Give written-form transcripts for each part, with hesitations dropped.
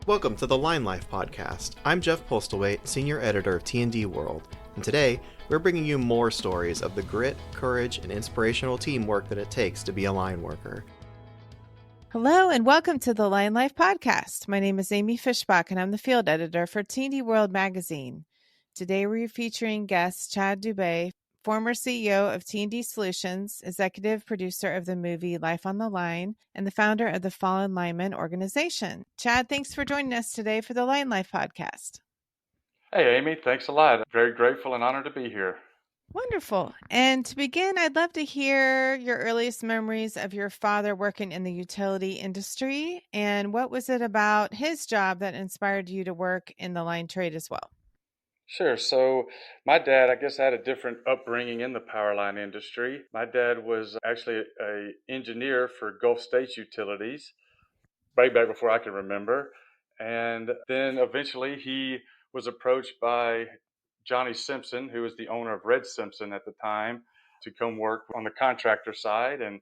Welcome to the Line Life podcast. I'm Jeff Postlethwaite, Senior Editor of T&D World, and today we're bringing you more stories of the grit, courage, and inspirational teamwork that it takes to be a line worker. Hello and welcome to the Line Life podcast. My name is Amy Fishbach and I'm the field editor for T&D World magazine. Today we're featuring guest Chad Dubea, former CEO of T&D Solutions, executive producer of the movie Life on the Line, and the founder of the Fallen Lineman Organization. Chad, thanks for joining us today for the Line Life podcast. Hey, Amy, thanks a lot. Very grateful and honored to be here. Wonderful. And to begin, I'd love to hear your earliest memories of your father working in the utility industry, and what was it about his job that inspired you to work in the line trade as well? Sure. So my dad, I guess, had a different upbringing in the power line industry. My dad was actually an engineer for Gulf States Utilities, way back before I can remember. And then eventually he was approached by Johnny Simpson, who was the owner of Red Simpson at the time, to come work on the contractor side. And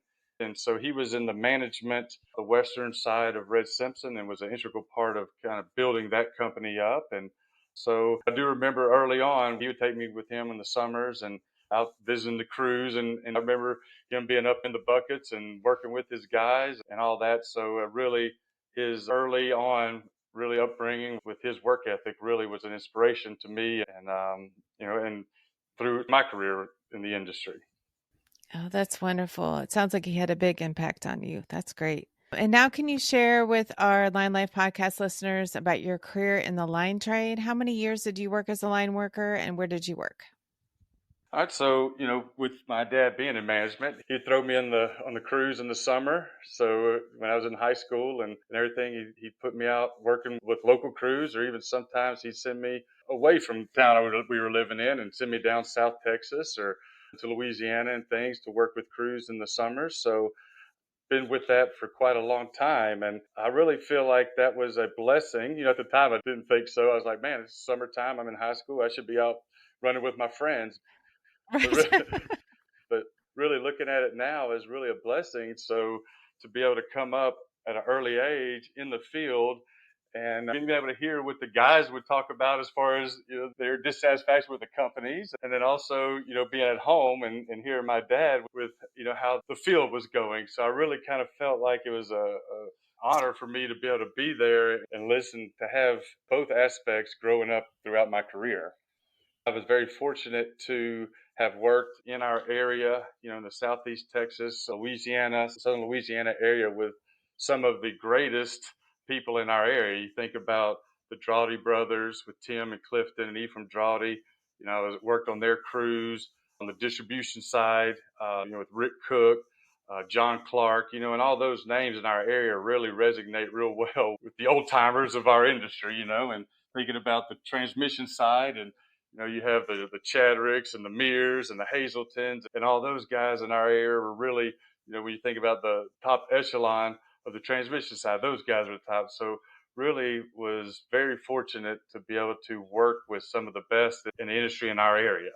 so he was in the management, the western side of Red Simpson, and was an integral part of kind of building that company up. And so I do remember early on, he would take me with him in the summers and out visiting the crews. And I remember him being up in the buckets and working with his guys and all that. So really his early on really upbringing with his work ethic really was an inspiration to me and through my career in the industry. Oh, that's wonderful. It sounds like he had a big impact on you. That's great. And now can you share with our Line Life podcast listeners about your career in the line trade? How many years did you work as a line worker and where did you work? All right, so with my dad being in management, he'd throw me on the crews in the summer. So when I was in high school and everything, he'd put me out working with local crews, or even sometimes he'd send me away from town we were living in and send me down South Texas or to Louisiana and things to work with crews in the summer. So been with that for quite a long time, and I really feel like that was a blessing. At the time I didn't think so. I was like, man, it's summertime, I'm in high school, I should be out running with my friends. Right. But really looking at it now is really a blessing. So to be able to come up at an early age in the field and being able to hear what the guys would talk about as far as their dissatisfaction with the companies, and then also being at home and hearing my dad with how the field was going. So I really kind of felt like it was a honor for me to be able to be there and listen, to have both aspects growing up throughout my career. I was very fortunate to have worked in our area, in the Southeast Texas, Louisiana, Southern Louisiana area with some of the greatest people in our area. You think about the Drawdy brothers with Tim and Clifton and Ephraim Drawdy. I worked on their crews on the distribution side, with Rick Cook, John Clark, and all those names in our area really resonate real well with the old timers of our industry, and thinking about the transmission side. And you have the Chadricks and the Mears and the Hazeltons and all those guys in our area were really, when you think about the top echelon of the transmission side, those guys are the top. So really was very fortunate to be able to work with some of the best in the industry in our area,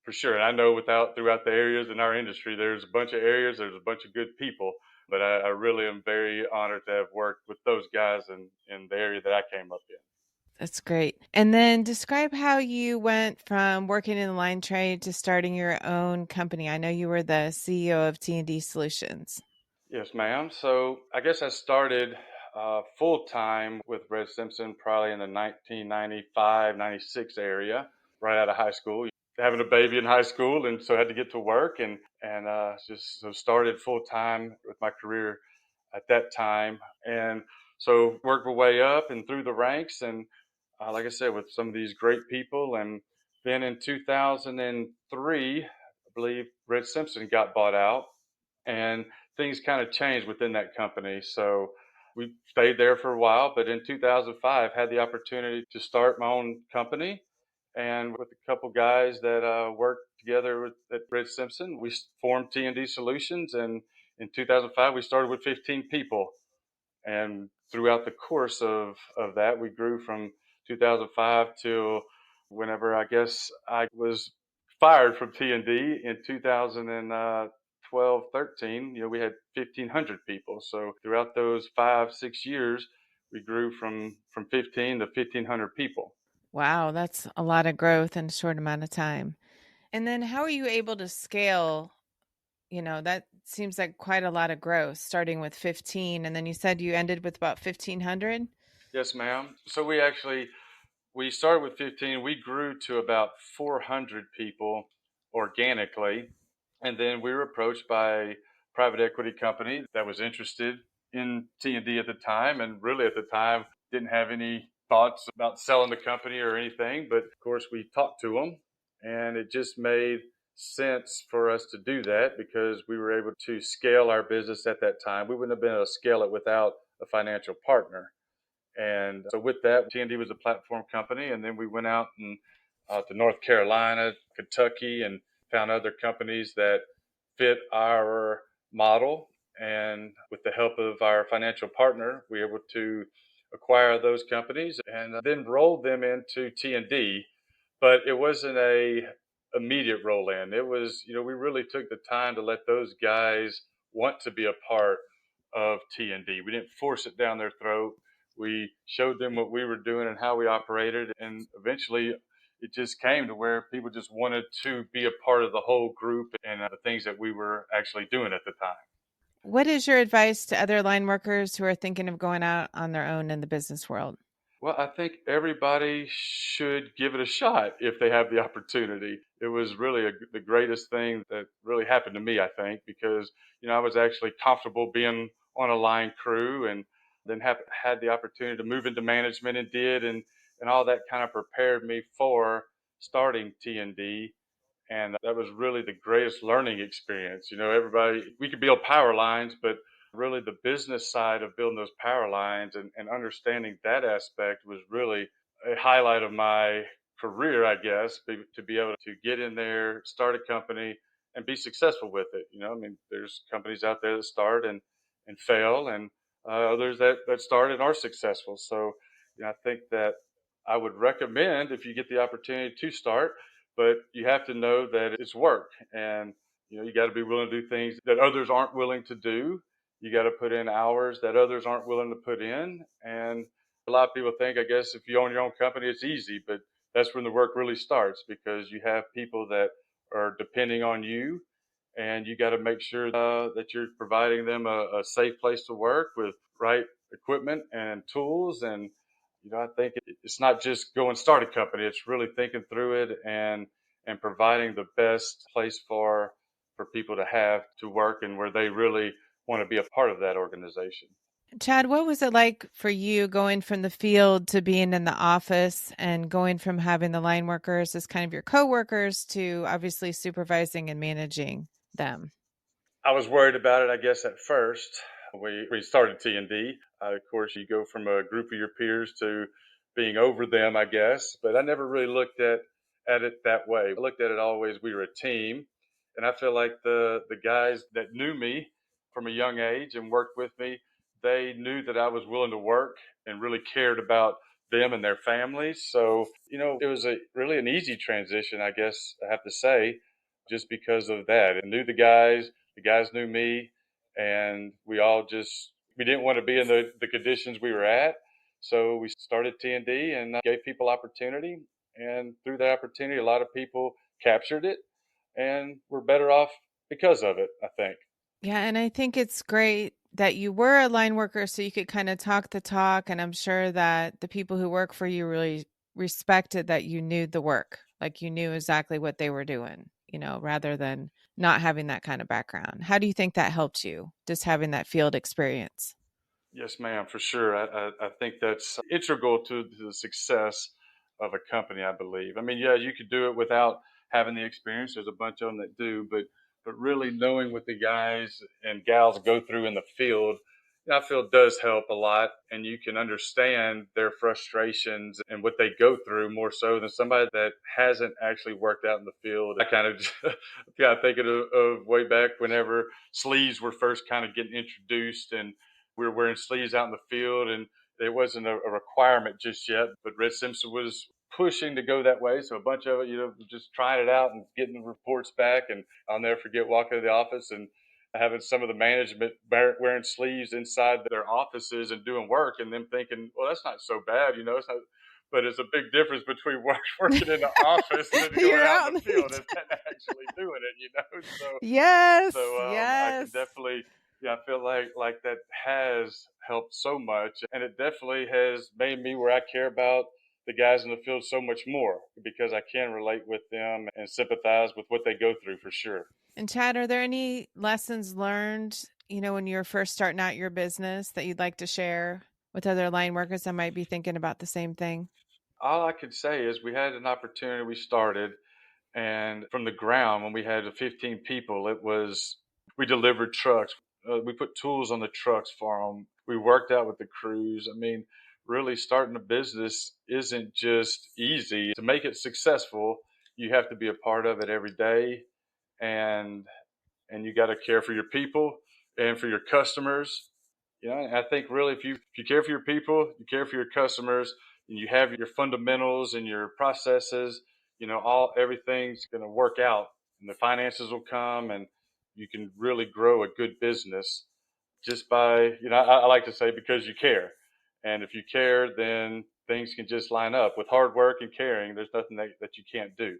for sure. And I know throughout the areas in our industry, there's a bunch of areas, there's a bunch of good people, but I really am very honored to have worked with those guys in the area that I came up in. That's great. And then describe how you went from working in the line trade to starting your own company. I know you were the CEO of T&D Solutions. Yes, ma'am. So I guess I started full-time with Red Simpson probably in the 1995, 96 area, right out of high school. Having a baby in high school, and so I had to get to work and just so started full-time with my career at that time. And so worked my way up and through the ranks, and like I said, with some of these great people. And then in 2003, I believe Red Simpson got bought out, and things kind of changed within that company. So we stayed there for a while, but in 2005, had the opportunity to start my own company. And with a couple guys that worked together at Red Simpson, we formed T&D Solutions. And in 2005, we started with 15 people. And throughout the course of that, we grew from 2005 till whenever I guess I was fired from T&D in 2012, 13. We had 1,500 people. So throughout those 5-6 years, we grew from 15 to 1,500 people. Wow, that's a lot of growth in a short amount of time. And then how are you able to scale? That seems like quite a lot of growth, starting with 15. And then you said you ended with about 1,500? Yes, ma'am. So we started with 15. We grew to about 400 people organically. And then we were approached by a private equity company that was interested in T&D at the time. And really at the time, didn't have any thoughts about selling the company or anything. But of course, we talked to them, and it just made sense for us to do that because we were able to scale our business at that time. We wouldn't have been able to scale it without a financial partner. And so with that, T&D was a platform company. And then we went out and to North Carolina, Kentucky, and found other companies that fit our model. And with the help of our financial partner, we were able to acquire those companies and then roll them into T&D. But it wasn't a immediate roll in. It was, we really took the time to let those guys want to be a part of T&D. We didn't force it down their throat. We showed them what we were doing and how we operated, and eventually it just came to where people just wanted to be a part of the whole group and the things that we were actually doing at the time. What is your advice to other line workers who are thinking of going out on their own in the business world? Well, I think everybody should give it a shot if they have the opportunity. It was really the greatest thing that really happened to me, I think, because, I was actually comfortable being on a line crew and then had the opportunity to move into management and did. And all that kind of prepared me for starting T&D. And that was really the greatest learning experience. Everybody, we could build power lines, but really the business side of building those power lines and understanding that aspect was really a highlight of my career, I guess, to be able to get in there, start a company, and be successful with it. There's companies out there that start and fail, and others that start and are successful. So, I think that I would recommend if you get the opportunity to start, but you have to know that it's work, and you got to be willing to do things that others aren't willing to do. You got to put in hours that others aren't willing to put in. And a lot of people think, I guess, if you own your own company, it's easy, but that's when the work really starts because you have people that are depending on you, and you got to make sure that you're providing them a safe place to work with right equipment and tools. And I think it's not just go and start a company. It's really thinking through it and providing the best place for people to have to work and where they really want to be a part of that organization. Chad, what was it like for you going from the field to being in the office and going from having the line workers as kind of your coworkers to obviously supervising and managing them? I was worried about it, I guess, at first. We started T&D. Of course, you go from a group of your peers to being over them, I guess. But I never really looked at it that way. I looked at it always, we were a team. And I feel like the guys that knew me from a young age and worked with me, they knew that I was willing to work and really cared about them and their families. So, it was really an easy transition, I guess I have to say, just because of that. I knew the guys knew me, and we didn't want to be in the conditions we were at. So we started T&D and gave people opportunity. And through that opportunity, a lot of people captured it and were better off because of it, I think. Yeah, and I think it's great that you were a line worker so you could kind of talk the talk. And I'm sure that the people who work for you really respected that you knew the work, like you knew exactly what they were doing, rather than not having that kind of background. How do you think that helped you, just having that field experience? Yes, ma'am, for sure. I think that's integral to the success of a company, I believe. I mean, yeah, you could do it without having the experience. There's a bunch of them that do, but really knowing what the guys and gals go through in the field, I feel does help a lot. And you can understand their frustrations and what they go through more so than somebody that hasn't actually worked out in the field. I kind of thinking of way back whenever sleeves were first kind of getting introduced, and we were wearing sleeves out in the field, and it wasn't a requirement just yet. But Red Simpson was pushing to go that way, so a bunch of it, just trying it out and getting the reports back. And I'll never forget walking to the office and having some of the management wearing sleeves inside their offices and doing work, and them thinking, well, that's not so bad, it's not, but it's a big difference between working in the office and then going You're out in out. the field and actually doing it. Yes, I can yes. definitely, yeah, I feel like that has helped so much, and it definitely has made me where I care about the guys in the field so much more because I can relate with them and sympathize with what they go through for sure. And Chad, are there any lessons learned, when you're first starting out your business that you'd like to share with other line workers that might be thinking about the same thing? All I could say is we had an opportunity. We started, and from the ground, when we had 15 people, we delivered trucks. We put tools on the trucks for them. We worked out with the crews. I mean, really starting a business isn't just easy. To make it successful, you have to be a part of it every day, and you got to care for your people and for your customers. And I think really if you care for your people, you care for your customers, and you have your fundamentals and your processes, everything's going to work out, and the finances will come, and you can really grow a good business just by, I like to say, because you care. And if you care, then things can just line up with hard work and caring. There's nothing that you can't do.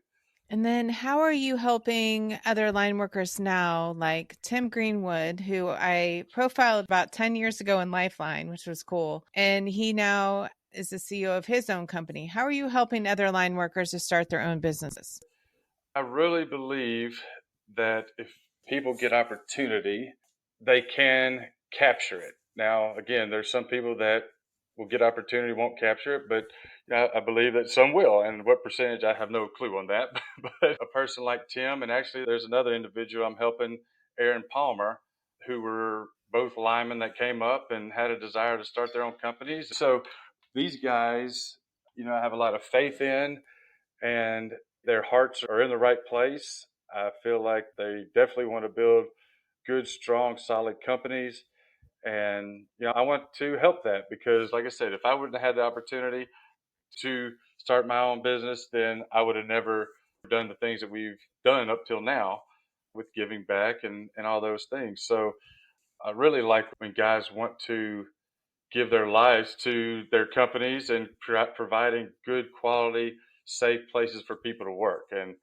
And then how are you helping other line workers now, like Tim Greenwood, who I profiled about 10 years ago in Lifeline, which was cool. And he now is the CEO of his own company. How are you helping other line workers to start their own businesses? I really believe that if people get opportunity, they can capture it. Now, again, there's some people that will get opportunity, won't capture it, but I believe that some will. And what percentage, I have no clue on that. But a person like Tim, and actually there's another individual I'm helping, Aaron Palmer, who were both linemen that came up and had a desire to start their own companies. So these guys, I have a lot of faith in, and their hearts are in the right place. I feel like they definitely want to build good, strong, solid companies. And, I want to help that because, like I said, if I wouldn't have had the opportunity to start my own business, then I would have never done the things that we've done up till now with giving back and all those things. So I really like when guys want to give their lives to their companies and providing good quality, safe places for people to work. And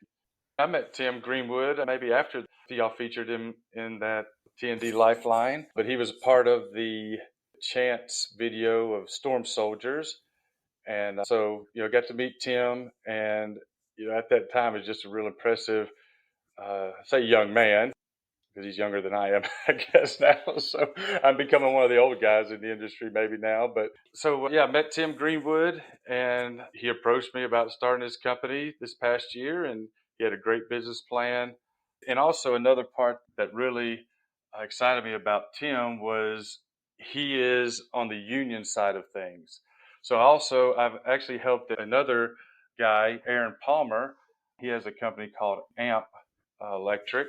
I met Tim Greenwood maybe after y'all featured him in that T&D Lifeline, but he was part of the Chance video of Storm Soldiers. And so, got to meet Tim, and, at that time, it was just a real impressive, say young man, because he's younger than I am, I guess now. So I'm becoming one of the old guys in the industry maybe now. But so, yeah, I met Tim Greenwood, and he approached me about starting his company this past year, and he had a great business plan. And also another part that really excited me about Tim was he is on the union side of things. So also I've actually helped another guy, Aaron Palmer. He has a company called Amp Electric,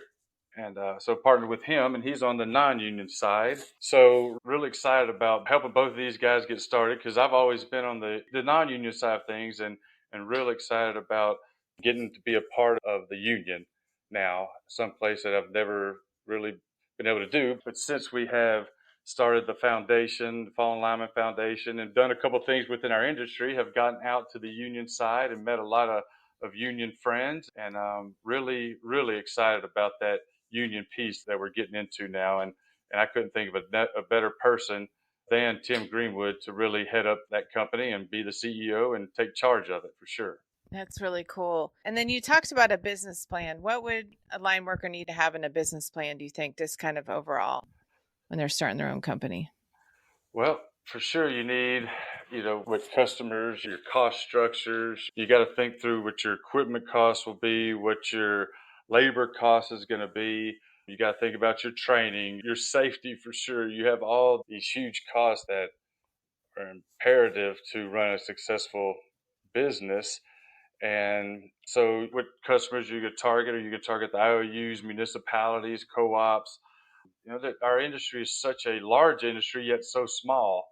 and so partnered with him, and he's on the non-union side. So really excited about helping both of these guys get started because I've always been on the non-union side of things, and really excited about getting to be a part of the union now, someplace that I've never really been able to do. But since we have started the foundation, the Fallen Lineman Foundation, and done a couple of things within our industry, have gotten out to the union side and met a lot of union friends, and really, really excited about that union piece that we're getting into now. And I couldn't think of a better person than Tim Greenwood to really head up that company and be the CEO and take charge of it for sure. That's really cool. And then you talked about a business plan. What would a line worker need to have in a business plan, do you think, just kind of overall when they're starting their own company? Well, for sure, you need, with customers, your cost structures. You got to think through what your equipment costs will be, what your labor cost is going to be. You got to think about your training, your safety for sure. You have all these huge costs that are imperative to run a successful business. And so, what customers you could target, or you could target the IOUs, municipalities, co-ops. That our industry is such a large industry yet so small,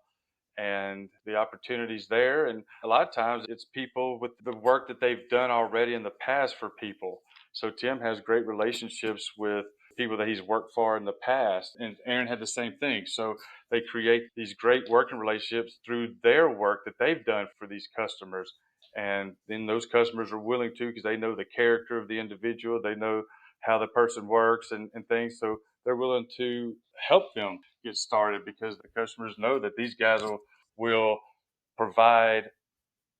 and the opportunities there, and a lot of times it's people with the work that they've done already in the past for people. So Tim has great relationships with people that he's worked for in the past. And Aaron had the same thing. So they create these great working relationships through their work that they've done for these customers. And then those customers are willing to, because they know the character of the individual, they know how the person works and things. So they're willing to help them get started because the customers know that these guys will provide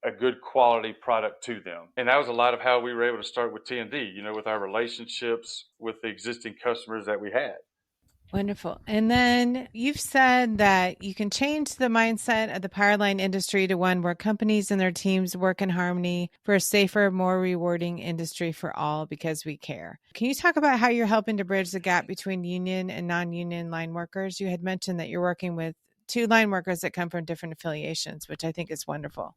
a good quality product to them. And that was a lot of how we were able to start with T&D, with our relationships with the existing customers that we had. Wonderful. And then you've said that you can change the mindset of the power line industry to one where companies and their teams work in harmony for a safer, more rewarding industry for all because we care. Can you talk about how you're helping to bridge the gap between union and non-union line workers? You had mentioned that you're working with 2 line workers that come from different affiliations, which I think is wonderful.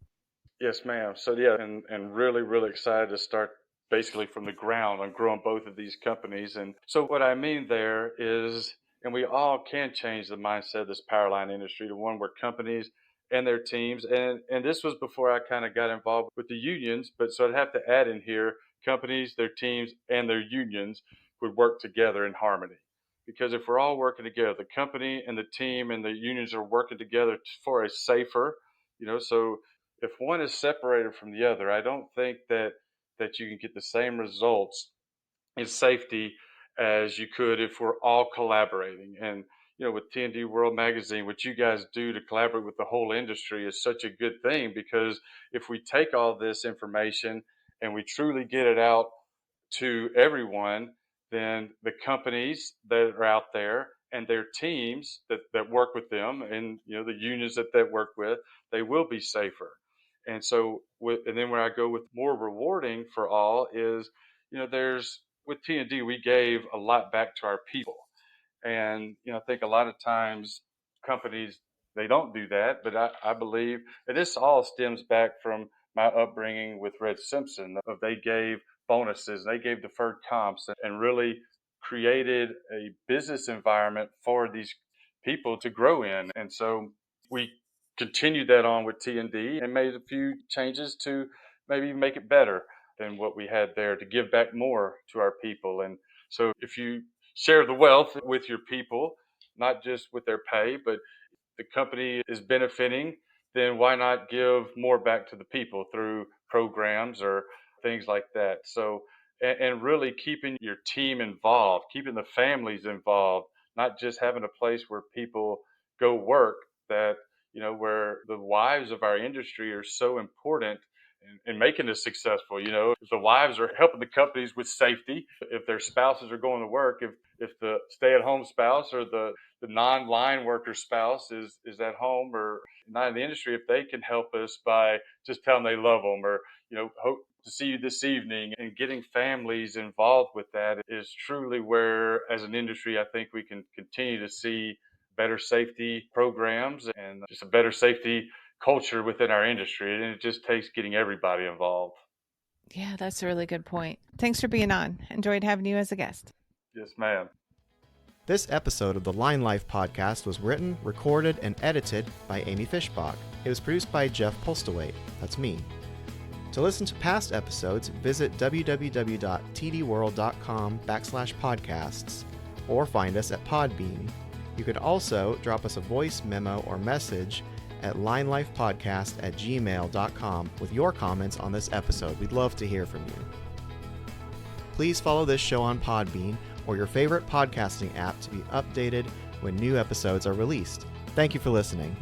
Yes, ma'am. So yeah, and really, really excited to start basically from the ground on growing both of these companies. And so what I mean there is, and we all can change the mindset of this power line industry to one where companies and their teams, and this was before I kind of got involved with the unions, but so I'd have to add in here, companies, their teams, and their unions would work together in harmony. Because if we're all working together, the company and the team and the unions are working together for a safer, so if one is separated from the other, I don't think that you can get the same results in safety as you could if we're all collaborating. And with T&D World Magazine, what you guys do to collaborate with the whole industry is such a good thing, because if we take all this information and we truly get it out to everyone, then the companies that are out there and their teams that work with them, and the unions that work with, they will be safer. And so, and then where I go with more rewarding for all is, there's with T&D, we gave a lot back to our people. And, I think a lot of times companies, they don't do that, but I believe, and this all stems back from my upbringing with Red Simpson, of they gave bonuses, they gave deferred comps, and really created a business environment for these people to grow in. And so we continued that on with T&D and made a few changes to maybe make it better than what we had there, to give back more to our people. And so if you share the wealth with your people, not just with their pay, but the company is benefiting, then why not give more back to the people through programs or things like that? So, and really keeping your team involved, keeping the families involved, not just having a place where people go work, that, where the wives of our industry are so important in making us successful. If the wives are helping the companies with safety, if their spouses are going to work, if the stay-at-home spouse or the non-line worker spouse is at home or not in the industry, if they can help us by just telling them they love them, or hope to see you this evening, and getting families involved with that is truly where, as an industry, I think we can continue to see better safety programs and just a better safety culture within our industry. And it just takes getting everybody involved. Yeah, that's a really good point. Thanks for being on. Enjoyed having you as a guest. Yes, ma'am. This episode of the Line Life podcast was written, recorded, and edited by Amy Fishbach. It was produced by Jeff Postlewaite. That's me. To listen to past episodes, visit www.tdworld.com/podcasts or find us at Podbean. You could also drop us a voice memo or message at linelifepodcast@gmail.com with your comments on this episode. We'd love to hear from you. Please follow this show on Podbean or your favorite podcasting app to be updated when new episodes are released. Thank you for listening.